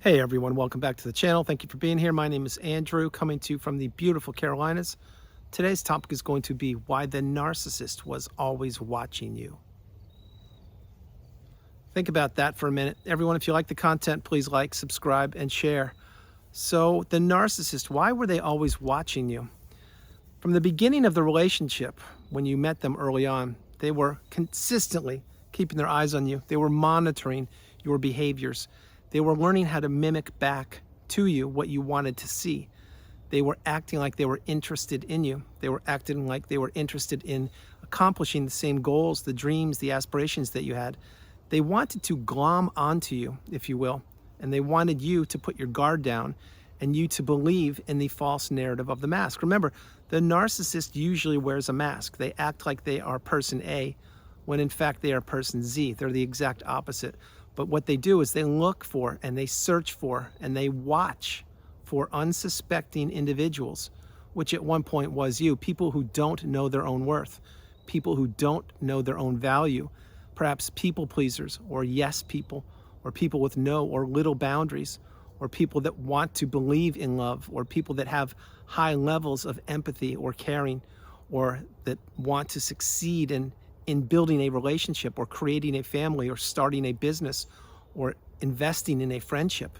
Hey everyone, welcome back to the channel. Thank you for being here. My name is Andrew, coming to you from the beautiful Carolinas. Today's topic is going to be why the narcissist was always watching you. Think about that for a minute. Everyone, if you like the content, please like, subscribe, and share. So the narcissist, why were they always watching you? From the beginning of the relationship, when you met them early on, they were consistently keeping their eyes on you. They were monitoring your behaviors. They were learning how to mimic back to you what you wanted to see. They were acting like they were interested in you. They were acting like they were interested in accomplishing the same goals, the dreams, the aspirations that you had. They wanted to glom onto you, if you will, and they wanted you to put your guard down and you to believe in the false narrative of the mask. Remember, the narcissist usually wears a mask. They act like they are person A when in fact they are person Z. They're the exact opposite. But what they do is they look for and they search for and they watch for unsuspecting individuals, which at one point was you, people who don't know their own worth, people who don't know their own value, perhaps people pleasers or yes people, or people with no or little boundaries, or people that want to believe in love, or people that have high levels of empathy or caring, or that want to succeed in building a relationship or creating a family or starting a business or investing in a friendship.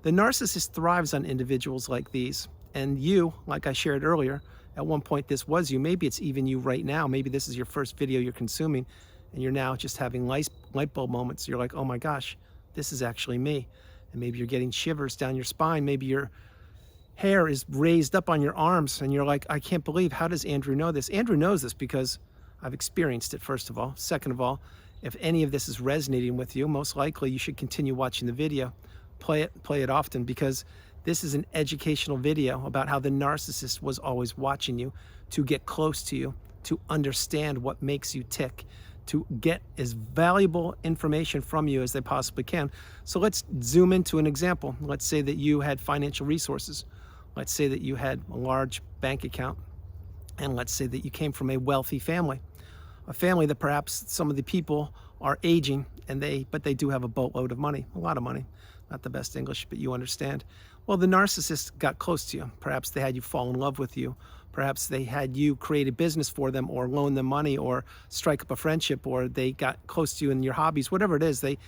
The narcissist thrives on individuals like these. And you, like I shared earlier, at one point this was you. Maybe it's even you right now. Maybe this is your first video you're consuming and you're now just having light bulb moments. You're like, oh my gosh, this is actually me. And maybe you're getting shivers down your spine. Maybe your hair is raised up on your arms and you're like, I can't believe, how does Andrew know this? Andrew knows this because I've experienced it, first of all. Second of all, if any of this is resonating with you, most likely you should continue watching the video. Play it often, because this is an educational video about how the narcissist was always watching you to get close to you, to understand what makes you tick, to get as valuable information from you as they possibly can. So let's zoom into an example. Let's say that you had financial resources. Let's say that you had a large bank account. And let's say that you came from a wealthy family, a family that perhaps some of the people are aging, but they do have a boatload of money, a lot of money. Not the best English, but you understand. Well, the narcissist got close to you. Perhaps they had you fall in love with you. Perhaps they had you create a business for them, or loan them money, or strike up a friendship, or they got close to you in your hobbies, whatever it is. They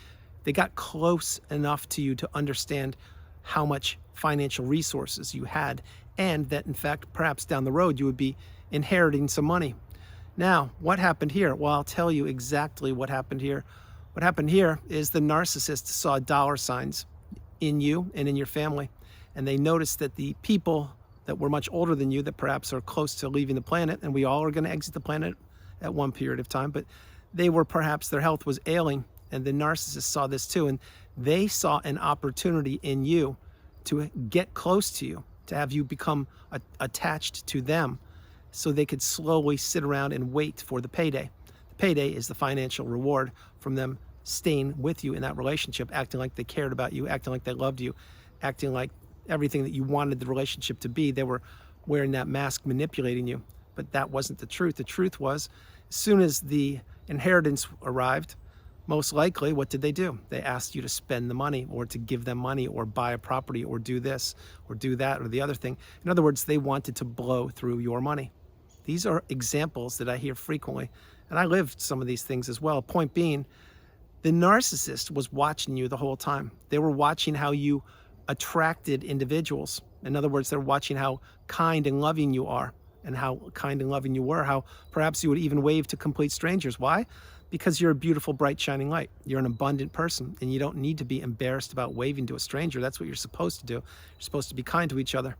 got close enough to you to understand how much financial resources you had, and that in fact, perhaps down the road, you would be inheriting some money. Now, what happened here? Well, I'll tell you exactly what happened here. What happened here is the narcissist saw dollar signs in you and in your family, and they noticed that the people that were much older than you, that perhaps are close to leaving the planet, and we all are going to exit the planet at one period of time, but they were, perhaps their health was ailing, and the narcissist saw this too, and they saw an opportunity in you to get close to you, to have you become attached to them, so they could slowly sit around and wait for the payday. The payday is the financial reward from them staying with you in that relationship, acting like they cared about you, acting like they loved you, acting like everything that you wanted the relationship to be. They were wearing that mask, manipulating you. But that wasn't the truth. The truth was, as soon as the inheritance arrived, most likely, what did they do? They asked you to spend the money, or to give them money, or buy a property, or do this, or do that, or the other thing. In other words, they wanted to blow through your money. These are examples that I hear frequently, and I lived some of these things as well. Point being, the narcissist was watching you the whole time. They were watching how you attracted individuals. In other words, they're watching how kind and loving you are, and how kind and loving you were, how perhaps you would even wave to complete strangers. Why? Because you're a beautiful, bright, shining light. You're an abundant person, and you don't need to be embarrassed about waving to a stranger. That's what you're supposed to do. You're supposed to be kind to each other.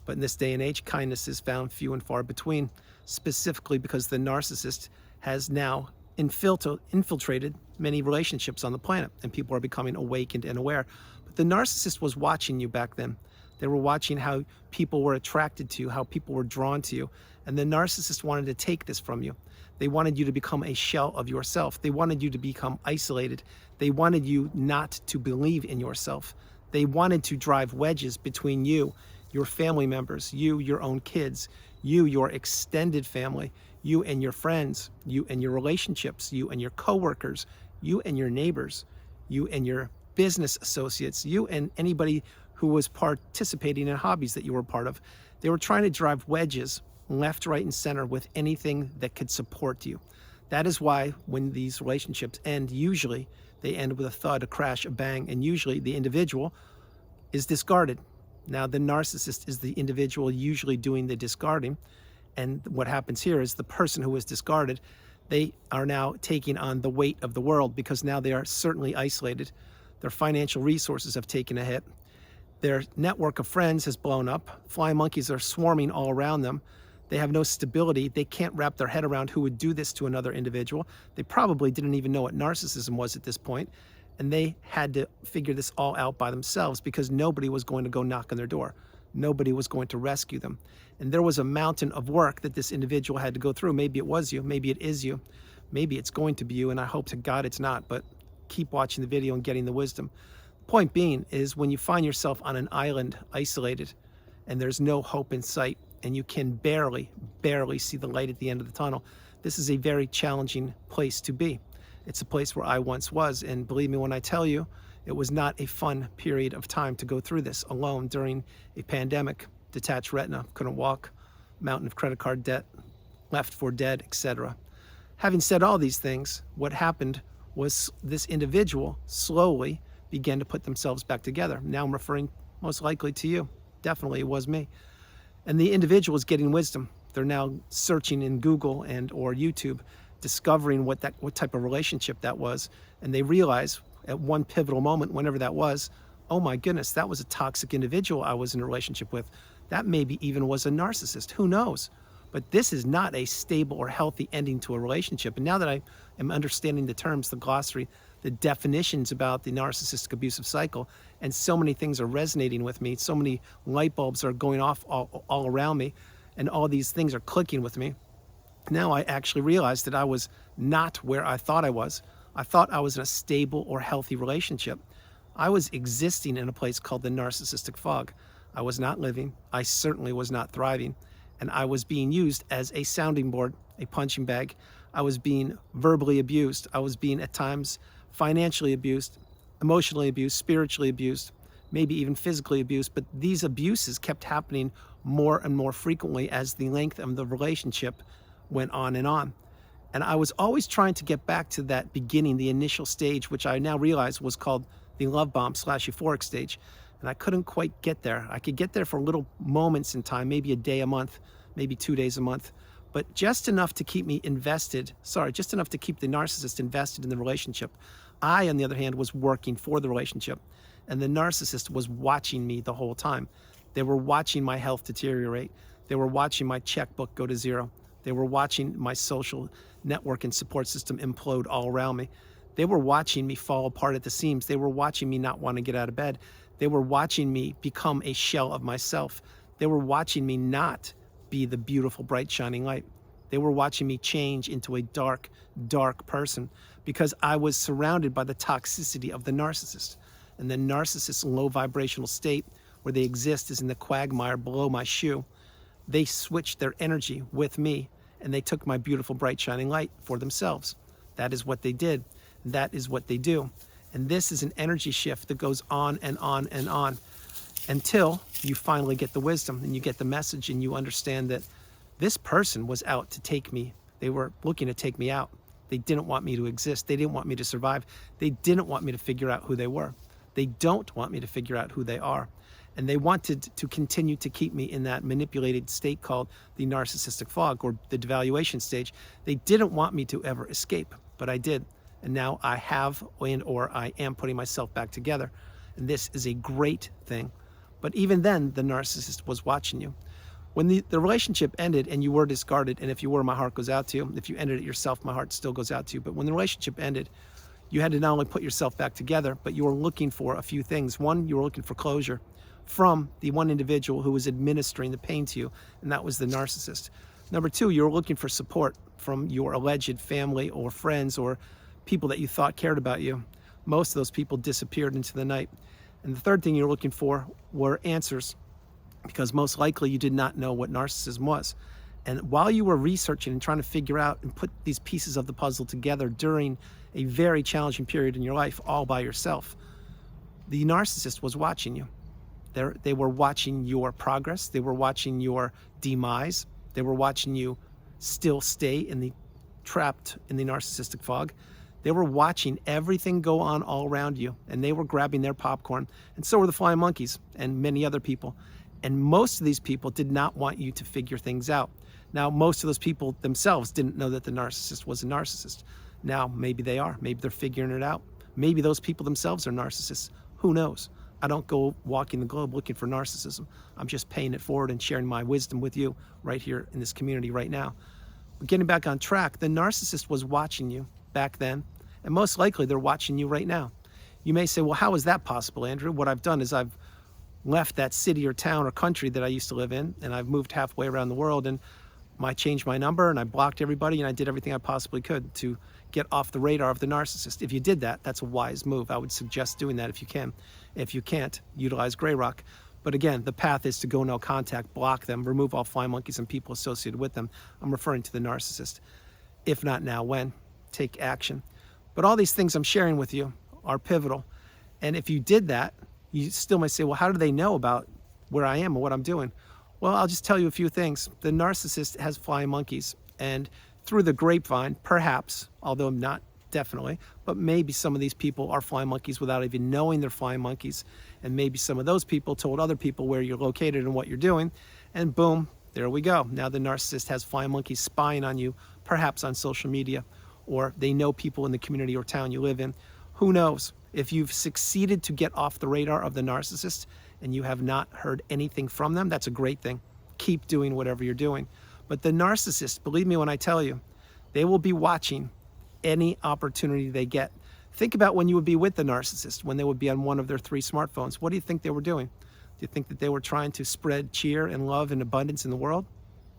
But in this day and age, kindness is found few and far between, specifically because the narcissist has now infiltrated many relationships on the planet, and people are becoming awakened and aware. But the narcissist was watching you back then. They were watching how people were attracted to you, how people were drawn to you. And the narcissist wanted to take this from you. They wanted you to become a shell of yourself. They wanted you to become isolated. They wanted you not to believe in yourself. They wanted to drive wedges between you, your family members, you, your own kids, you, your extended family, you and your friends, you and your relationships, you and your coworkers, you and your neighbors, you and your business associates, you and anybody who was participating in hobbies that you were a part of. They were trying to drive wedges left, right, and center with anything that could support you. That is why when these relationships end, usually they end with a thud, a crash, a bang, and usually the individual is discarded. Now, the narcissist is the individual usually doing the discarding. And what happens here is the person who was discarded, they are now taking on the weight of the world because now they are certainly isolated. Their financial resources have taken a hit. Their network of friends has blown up. Flying monkeys are swarming all around them. They have no stability. They can't wrap their head around who would do this to another individual. They probably didn't even know what narcissism was at this point. And they had to figure this all out by themselves because nobody was going to go knock on their door. Nobody was going to rescue them. And there was a mountain of work that this individual had to go through. Maybe it was you, maybe it is you, maybe it's going to be you, and I hope to God it's not, but keep watching the video and getting the wisdom. Point being is when you find yourself on an island, isolated, and there's no hope in sight, and you can barely see the light at the end of the tunnel, this is a very challenging place to be. It's a place where I once was, and believe me when I tell you, it was not a fun period of time to go through this alone during a pandemic. Detached retina, couldn't walk, mountain of credit card debt, left for dead, etc. Having said all these things, what happened was this individual slowly began to put themselves back together. Now I'm referring most likely to you. Definitely it was me. And the individual is getting wisdom. They're now searching in Google and or YouTube, discovering what type of relationship that was, and they realize at one pivotal moment, whenever that was, oh my goodness, that was a toxic individual I was in a relationship with. That maybe even was a narcissist, who knows? But this is not a stable or healthy ending to a relationship. And now that I am understanding the terms, the glossary, the definitions about the narcissistic abusive cycle, and so many things are resonating with me, so many light bulbs are going off all around me, and all these things are clicking with me. Now I actually realized that I was not where I thought I was. I thought I was in a stable or healthy relationship. I was existing in a place called the narcissistic fog. I was not living. I certainly was not thriving. And I was being used as a sounding board, a punching bag. I was being verbally abused. I was being at times financially abused, emotionally abused, spiritually abused, maybe even physically abused. But these abuses kept happening more and more frequently as the length of the relationship went on and on. And I was always trying to get back to that beginning, the initial stage, which I now realize was called the love bomb / euphoric stage. And I couldn't quite get there. I could get there for little moments in time, maybe a day a month, maybe 2 days a month, but just enough to keep me invested. Just enough to keep the narcissist invested in the relationship. I, on the other hand, was working for the relationship, and the narcissist was watching me the whole time. They were watching my health deteriorate. They were watching my checkbook go to zero. They were watching my social network and support system implode all around me. They were watching me fall apart at the seams. They were watching me not want to get out of bed. They were watching me become a shell of myself. They were watching me not be the beautiful, bright, shining light. They were watching me change into a dark, dark person because I was surrounded by the toxicity of the narcissist. And the narcissist's low vibrational state, where they exist, is in the quagmire below my shoe. They switched their energy with me, and they took my beautiful, bright, shining light for themselves. That is what they did. That is what they do. And this is an energy shift that goes on and on and on until you finally get the wisdom and you get the message and you understand that this person was out to take me. They were looking to take me out. They didn't want me to exist. They didn't want me to survive. They didn't want me to figure out who they were. They don't want me to figure out who they are. And they wanted to continue to keep me in that manipulated state called the narcissistic fog, or the devaluation stage. They didn't want me to ever escape, but I did. And now I have or I am putting myself back together. And this is a great thing. But even then, the narcissist was watching you. When the relationship ended and you were discarded, and if you were, my heart goes out to you. If you ended it yourself, my heart still goes out to you. But when the relationship ended, you had to not only put yourself back together, but you were looking for a few things. One, you were looking for closure from the one individual who was administering the pain to you, and that was the narcissist. Number two, you were looking for support from your alleged family or friends or people that you thought cared about you. Most of those people disappeared into the night. And the third thing you were looking for were answers, because most likely you did not know what narcissism was. And while you were researching and trying to figure out and put these pieces of the puzzle together during a very challenging period in your life all by yourself, The narcissist was watching you. They were watching your progress. They were watching your demise. They were watching you still stay trapped in the narcissistic fog. They were watching everything go on all around you, and they were grabbing their popcorn. And so were the flying monkeys and many other people. And most of these people did not want you to figure things out. Now, most of those people themselves didn't know that the narcissist was a narcissist. Now, maybe they are. Maybe they're figuring it out. Maybe those people themselves are narcissists. Who knows? I don't go walking the globe looking for narcissism. I'm just paying it forward and sharing my wisdom with you right here in this community right now. But getting back on track, the narcissist was watching you back then, and most likely they're watching you right now. You may say, well, how is that possible, Andrew? What I've done is I've left that city or town or country that I used to live in, and I've moved halfway around the world, and I changed my number, and I blocked everybody, and I did everything I possibly could to get off the radar of the narcissist. If you did that, that's a wise move. I would suggest doing that if you can. If you can't, utilize Grey Rock. But again, the path is to go no contact, block them, remove all flying monkeys and people associated with them. I'm referring to the narcissist. If not now, when? Take action. But all these things I'm sharing with you are pivotal. And if you did that, you still might say, well, how do they know about where I am and what I'm doing? Well, I'll just tell you a few things. The narcissist has flying monkeys, and through the grapevine, perhaps, although not definitely, but maybe some of these people are flying monkeys without even knowing they're flying monkeys. And maybe some of those people told other people where you're located and what you're doing, and boom, there we go. Now the narcissist has flying monkeys spying on you, perhaps on social media, or they know people in the community or town you live in. Who knows? If you've succeeded to get off the radar of the narcissist and you have not heard anything from them, that's a great thing. Keep doing whatever you're doing. But the narcissist, believe me when I tell you, they will be watching any opportunity they get. Think about when you would be with the narcissist, when they would be on one of their 3 smartphones. What do you think they were doing? Do you think that they were trying to spread cheer and love and abundance in the world?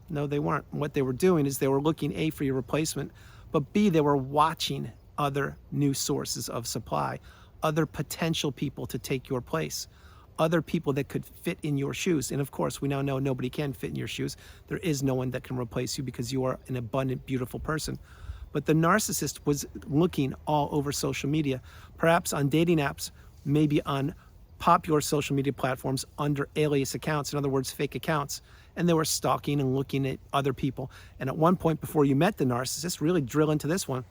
No, they weren't. What they were doing is they were looking, A, for your replacement, but B, they were watching other new sources of supply, other potential people to take your place, other people that could fit in your shoes. And of course, we now know nobody can fit in your shoes. There is no one that can replace you because you are an abundant, beautiful person. But the narcissist was looking all over social media, perhaps on dating apps, maybe on popular social media platforms under alias accounts, in other words, fake accounts. And they were stalking and looking at other people. And at one point before you met the narcissist, really drill into this one,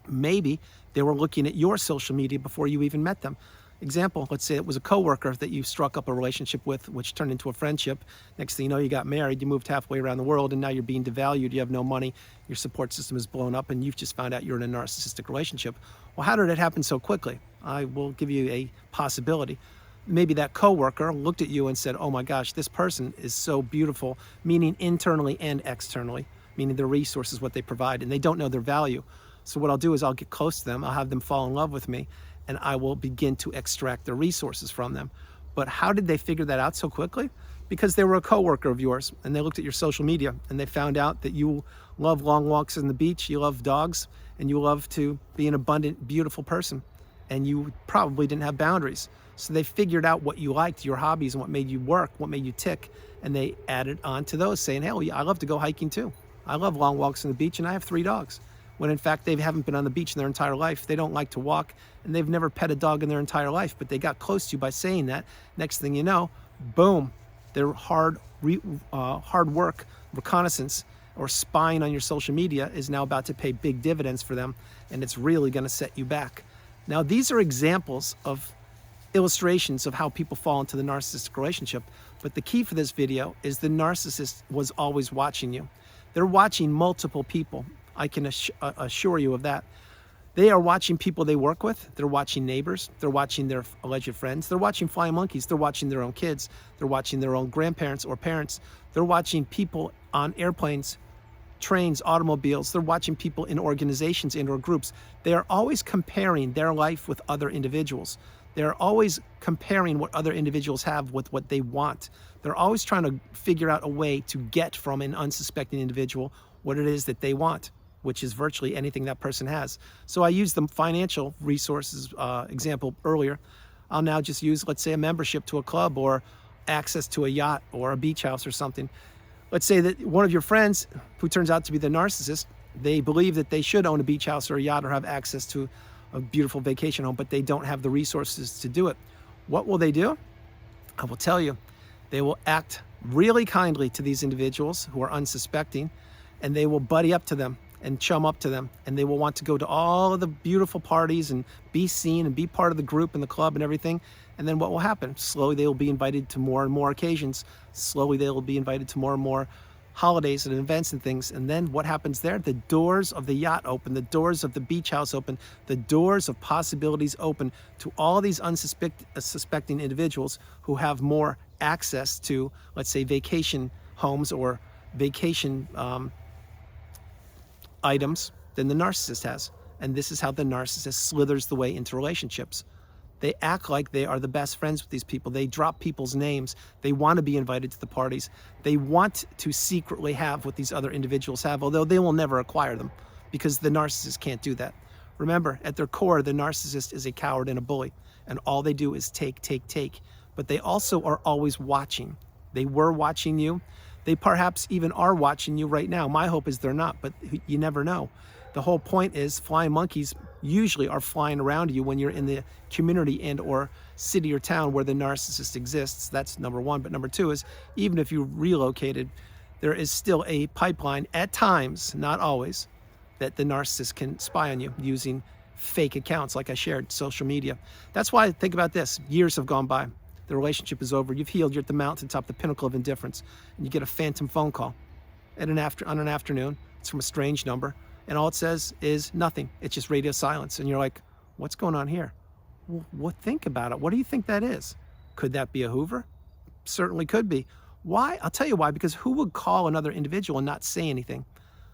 maybe they were looking at your social media before you even met them. Example, let's say it was a coworker that you struck up a relationship with, which turned into a friendship. Next thing you know, you got married, you moved halfway around the world, and now you're being devalued, you have no money, your support system is blown up, and you've just found out you're in a narcissistic relationship. Well, how did it happen so quickly? I will give you a possibility. Maybe that coworker looked at you and said, oh my gosh, this person is so beautiful, meaning internally and externally, meaning their resources, what they provide, and they don't know their value. So what I'll do is I'll get close to them, I'll have them fall in love with me, and I will begin to extract their resources from them. But how did they figure that out so quickly? Because they were a coworker of yours, and they looked at your social media, and they found out that you love long walks on the beach, you love dogs, and you love to be an abundant, beautiful person. And you probably didn't have boundaries. So they figured out what you liked, your hobbies, and what made you work, what made you tick, and they added on to those, saying, hey, I love to go hiking too. I love long walks on the beach, and I have 3 dogs. When in fact, they haven't been on the beach in their entire life. They don't like to walk, and they've never pet a dog in their entire life, but they got close to you by saying that. Next thing you know, boom, their hard work, reconnaissance, or spying on your social media is now about to pay big dividends for them, and it's really gonna set you back. Now, these are examples of illustrations of how people fall into the narcissistic relationship, but the key for this video is the narcissist was always watching you. They're watching multiple people. I can assure you of that. They are watching people they work with. They're watching neighbors. They're watching their alleged friends. They're watching flying monkeys. They're watching their own kids. They're watching their own grandparents or parents. They're watching people on airplanes, trains, automobiles. They're watching people in organizations and or groups. They are always comparing their life with other individuals. They're always comparing what other individuals have with what they want. They're always trying to figure out a way to get from an unsuspecting individual what it is that they want, which is virtually anything that person has. So I used the financial resources example earlier. I'll now just use, let's say, a membership to a club or access to a yacht or a beach house or something. Let's say that one of your friends, who turns out to be the narcissist, they believe that they should own a beach house or a yacht or have access to a beautiful vacation home, but they don't have the resources to do it. What will they do? I will tell you. They will act really kindly to these individuals who are unsuspecting, and they will buddy up to them and chum up to them, and they will want to go to all of the beautiful parties and be seen and be part of the group and the club and everything. And then what will happen? Slowly they will be invited to more and more occasions. Slowly they will be invited to more and more holidays and events and things. And then what happens there? The doors of the yacht open, the doors of the beach house open, the doors of possibilities open to all these unsuspecting individuals who have more access to, let's say, vacation homes or vacation items than the narcissist has. And this is how the narcissist slithers the way into relationships. They act like they are the best friends with these people. They drop people's names. They want to be invited to the parties. They want to secretly have what these other individuals have, although they will never acquire them because the narcissist can't do that. Remember, at their core, the narcissist is a coward and a bully, and all they do is take, take, take. But they also are always watching. They were watching you. They perhaps even are watching you right now. My hope is they're not, but you never know. The whole point is flying monkeys usually are flying around you when you're in the community and or city or town where the narcissist exists. That's number one. But number two is even if you relocated, there is still a pipeline at times, not always, that the narcissist can spy on you using fake accounts like I shared, social media. That's why I think about this. Years have gone by. The relationship is over. You've healed. You're at the mountaintop, the pinnacle of indifference. And you get a phantom phone call on an afternoon. It's from a strange number. And all it says is nothing. It's just radio silence. And you're like, what's going on here? Well, think about it. What do you think that is? Could that be a Hoover? Certainly could be. Why? I'll tell you why. Because who would call another individual and not say anything?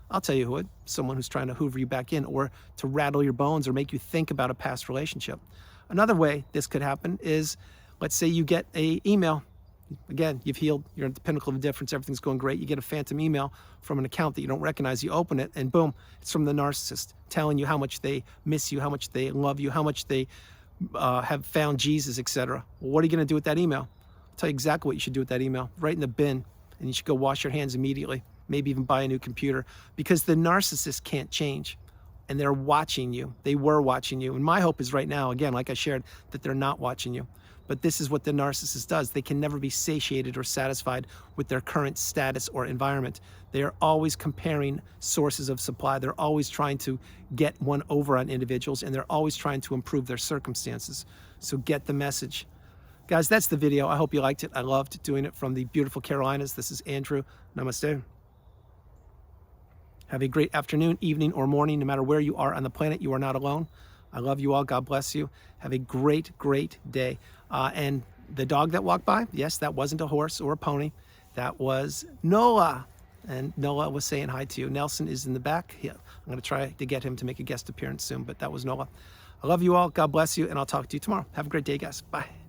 I'll tell you who would. Someone who's trying to Hoover you back in or to rattle your bones or make you think about a past relationship. Another way this could happen is, let's say you get an email. Again, you've healed, you're at the pinnacle of indifference, everything's going great. You get a phantom email from an account that you don't recognize. You open it and boom, it's from the narcissist telling you how much they miss you, how much they love you, how much they have found Jesus, etc. Well, what are you going to do with that email? I'll tell you exactly what you should do with that email. Right in the bin, and you should go wash your hands immediately. Maybe even buy a new computer, because the narcissist can't change. And they're watching you. They were watching you. And my hope is right now, again, like I shared, that they're not watching you. But this is what the narcissist does. They can never be satiated or satisfied with their current status or environment. They are always comparing sources of supply. They're always trying to get one over on individuals, and they're always trying to improve their circumstances. So get the message. Guys, that's the video. I hope you liked it. I loved doing it from the beautiful Carolinas. This is Andrew. Namaste. Have a great afternoon, evening, or morning. No matter where you are on the planet, you are not alone. I love you all. God bless you. Have a great, great day. And the dog that walked by, yes, that wasn't a horse or a pony. That was Noah. And Noah was saying hi to you. Nelson is in the back. I'm going to try to get him to make a guest appearance soon, but that was Noah. I love you all. God bless you, and I'll talk to you tomorrow. Have a great day, guys. Bye.